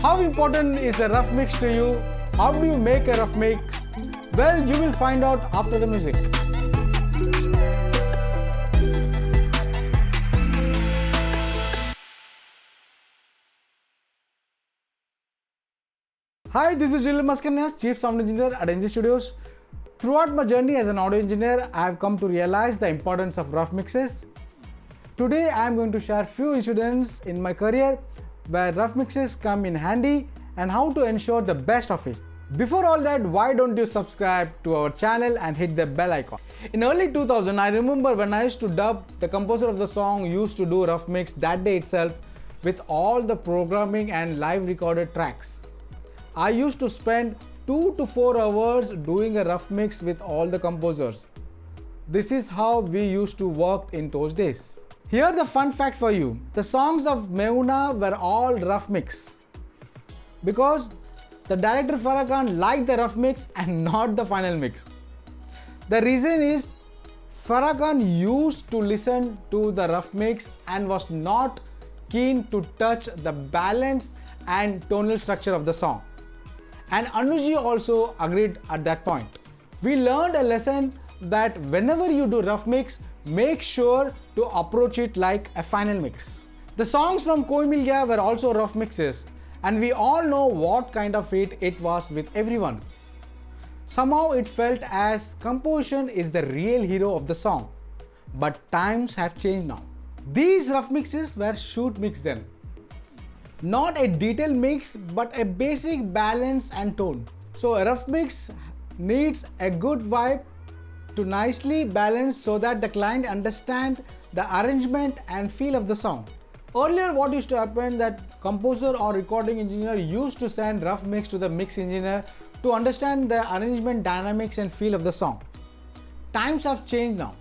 How important is a rough mix to you? How do you make a rough mix? Well, you will find out after the music. Hi, this is Julian Mascarenhas, Chief Sound Engineer at ENZY Studios. Throughout my journey as an audio engineer, I have come to realize the importance of rough mixes. Today, I am going to share few incidents in my career where rough mixes come in handy and how to ensure the best of it. Before all that, why don't you subscribe to our channel and hit the bell icon? In early 2000, I remember when I used to dub, the composer of the song used to do rough mix that day itself with all the programming and live recorded tracks. I used to spend 2 to 4 hours doing a rough mix with all the composers. This is how we used to work in those days. Here the fun fact for you. The songs of Meuna were all rough mix because the director Farah Khan liked the rough mix and not the final mix. The reason is Farah Khan used to listen to the rough mix and was not keen to touch the balance and tonal structure of the song. And Anuji also agreed at that point. We learned a lesson that whenever you do rough mix, make sure to approach it like a final mix. The songs from Koi Mil Gaya were also rough mixes, and we all know what kind of hit it was with everyone. Somehow it felt as composition is the real hero of the song. But times have changed now. These rough mixes were shoot mix then. Not a detailed mix, but a basic balance and tone. So a rough mix needs a good vibe to nicely balance so that the client understands the arrangement and feel of the song. Earlier what used to happen that composer or recording engineer used to send rough mix to the mix engineer to understand the arrangement dynamics and feel of the song. Times have changed now.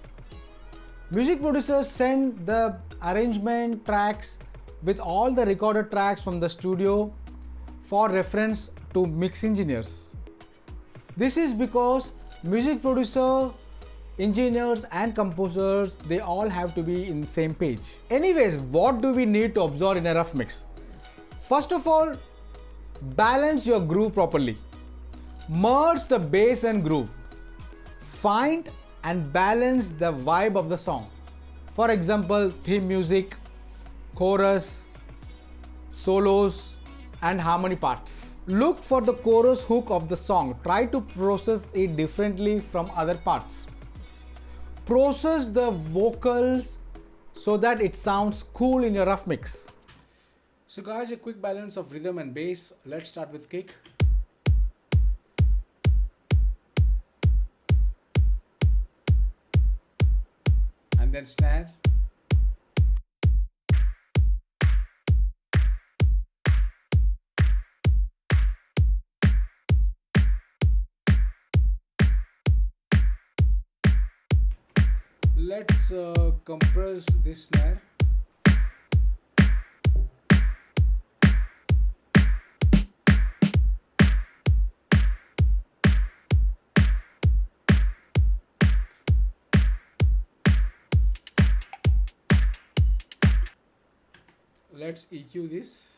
Music producers send the arrangement tracks with all the recorded tracks from the studio for reference to mix engineers. This is because music producer, engineers and composers, they all have to be in the same page. Anyways, what do we need to observe in a rough mix? First of all, balance your groove properly. Merge the bass and groove. Find and balance the vibe of the song. For example, theme music, chorus, solos and harmony parts. Look for the chorus hook of the song. Try to process it differently from other parts. Process the vocals so that it sounds cool in your rough mix. So guys, a quick balance of rhythm and bass. Let's start with kick. And then snare. Let's compress this snare. Let's EQ this.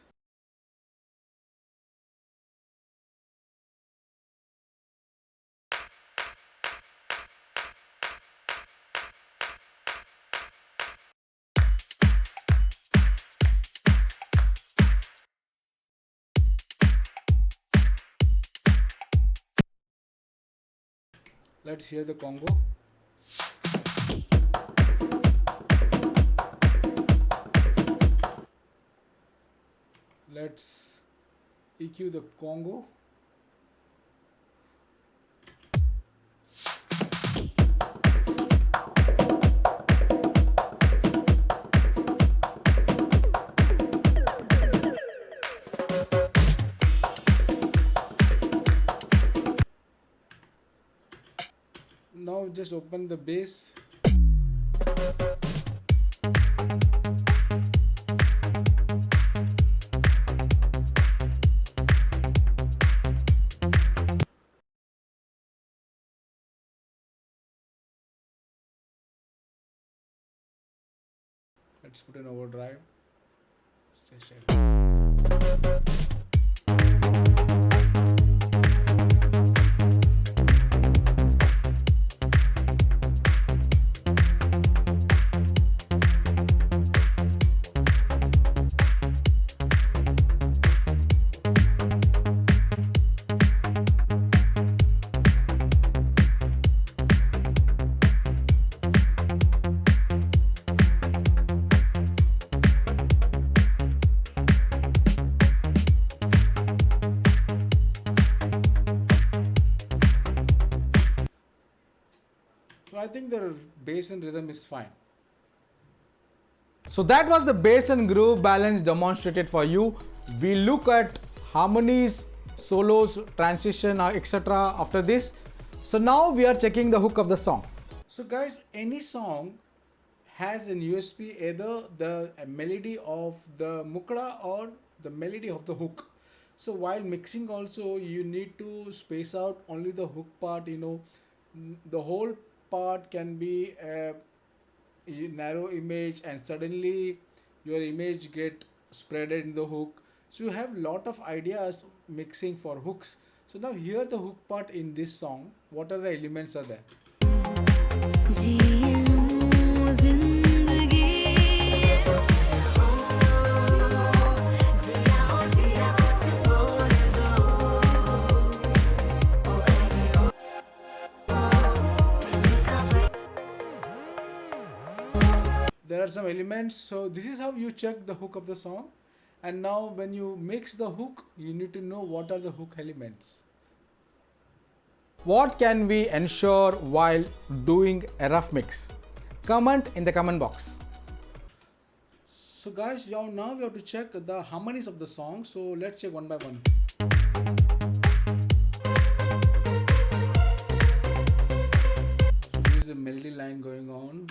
Let's hear the Congo. Let's EQ the Congo. Now just open the bass. Let's put an overdrive. Just check. I think the bass and rhythm is fine. So that was the bass and groove balance demonstrated for you. We look at harmonies, solos, transition, etc. after this. So now we are checking the hook of the song. So guys, any song has an USP, either the melody of the mukra or the melody of the hook. So while mixing also, you need to space out only the hook part. The whole part can be a narrow image, and suddenly your image get spreaded in the hook. So you have lot of ideas mixing for hooks. So now here the hook part in this song, what are the elements are there? There are some elements. So this is how you check the hook of the song. And now when you mix the hook, you need to know what are the hook elements. What can we ensure while doing a rough mix? Comment in the comment box. So guys, now we have to check the harmonies of the song. So let's check one by one. So this is the melody line going on.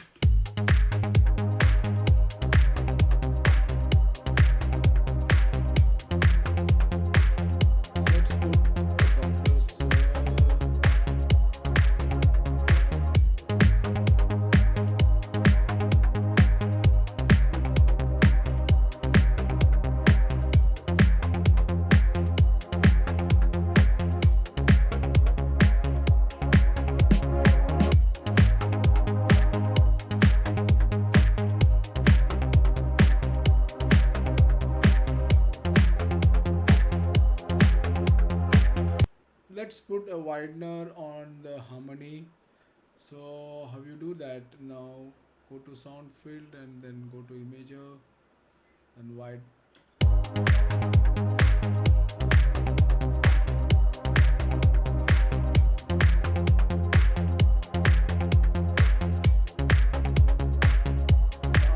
Let's put a widener on the harmony. So how you do that? Now go to sound field and then go to imager and wide.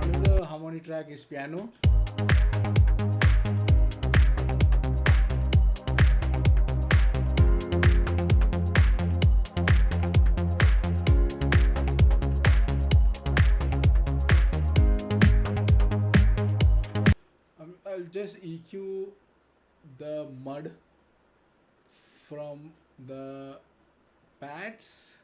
Another harmony track is piano. I'll just EQ the mud from the pads.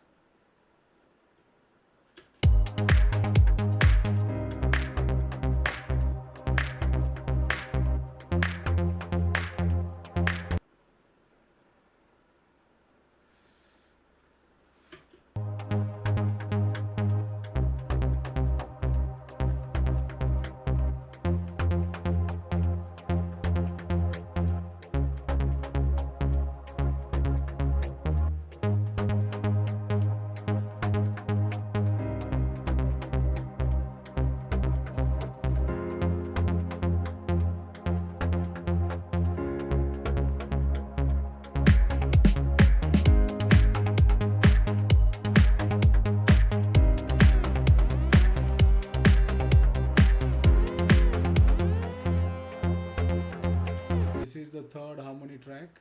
This is the third harmony track.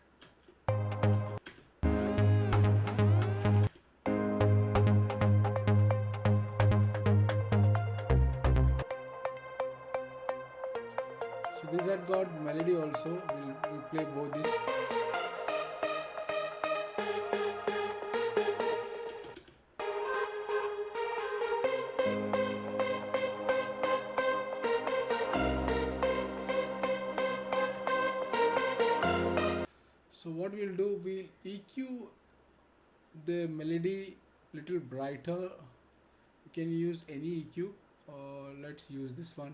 So this had got melody also. We'll play both these. So what we'll do, we'll EQ the melody little brighter. You can use any EQ. Let's use this one.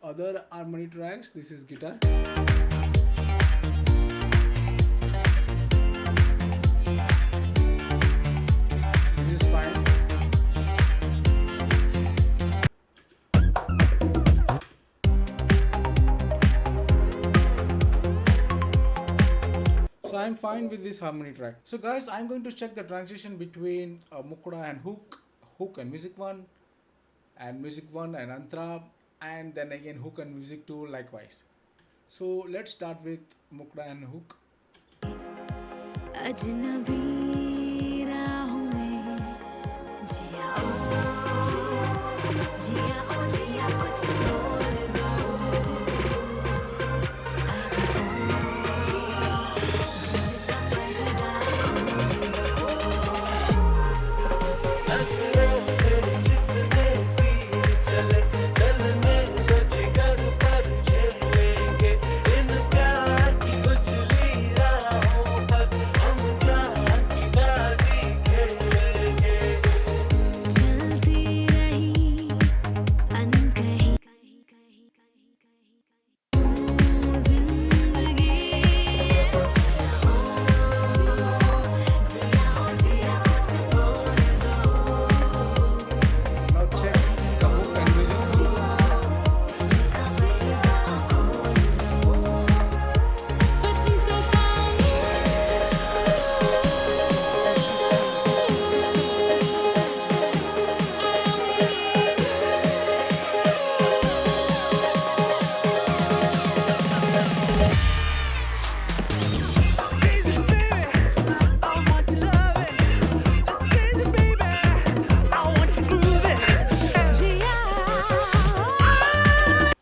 other harmony tracks. This is guitar. This is fine. So I'm fine with this harmony track. So guys, I'm going to check the transition between Mukda and hook and music 1, and music 1 and Antra, and then again hook and music 2 likewise. So let's start with Mukda and hook.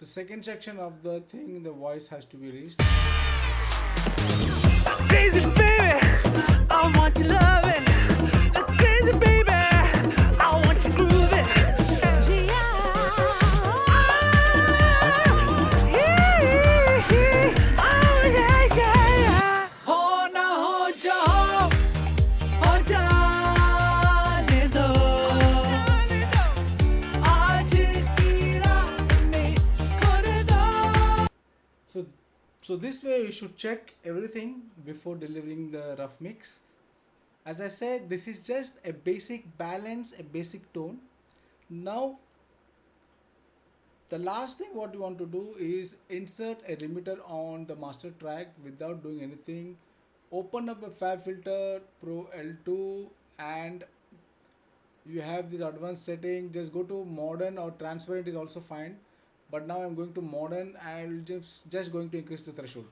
Second section of the thing, the voice has to be reached. Crazy baby, I want your loving. Crazy baby, I want your grooving. So this way you should check everything before delivering the rough mix. As I said, this is just a basic balance, a basic tone. Now the last thing what you want to do is insert a limiter on the master track without doing anything. Open up a FabFilter Pro L2 and you have this advanced setting. Just go to modern or transparent is also fine. But now I'm going to modern. I'll just going to increase the threshold.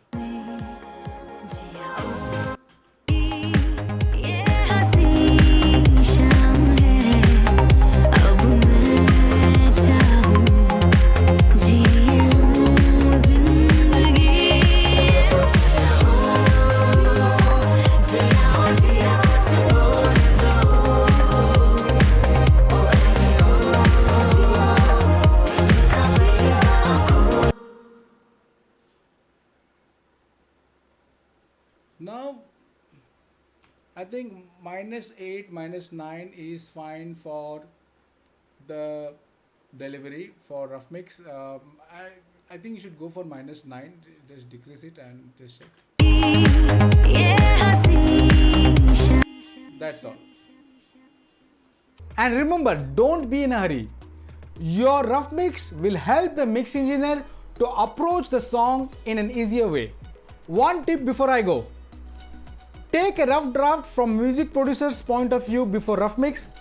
Now I think -8, -9 is fine for the delivery for rough mix. I think you should go for -9. Just decrease it and just check. That's all. And remember, don't be in a hurry. Your rough mix will help the mix engineer to approach the song in an easier way. One tip before I go. Take a rough draft from music producer's point of view before rough mix.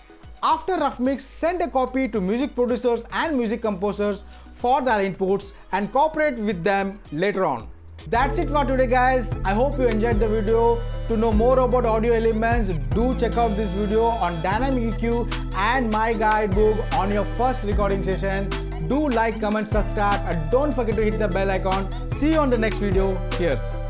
After rough mix, send a copy to music producers and music composers for their inputs and cooperate with them later on. That's it for today guys. I hope you enjoyed the video. To know more about audio elements, do check out this video on Dynamic EQ and my guidebook on your first recording session. Do like, comment, subscribe and don't forget to hit the bell icon. See you on the next video. Cheers.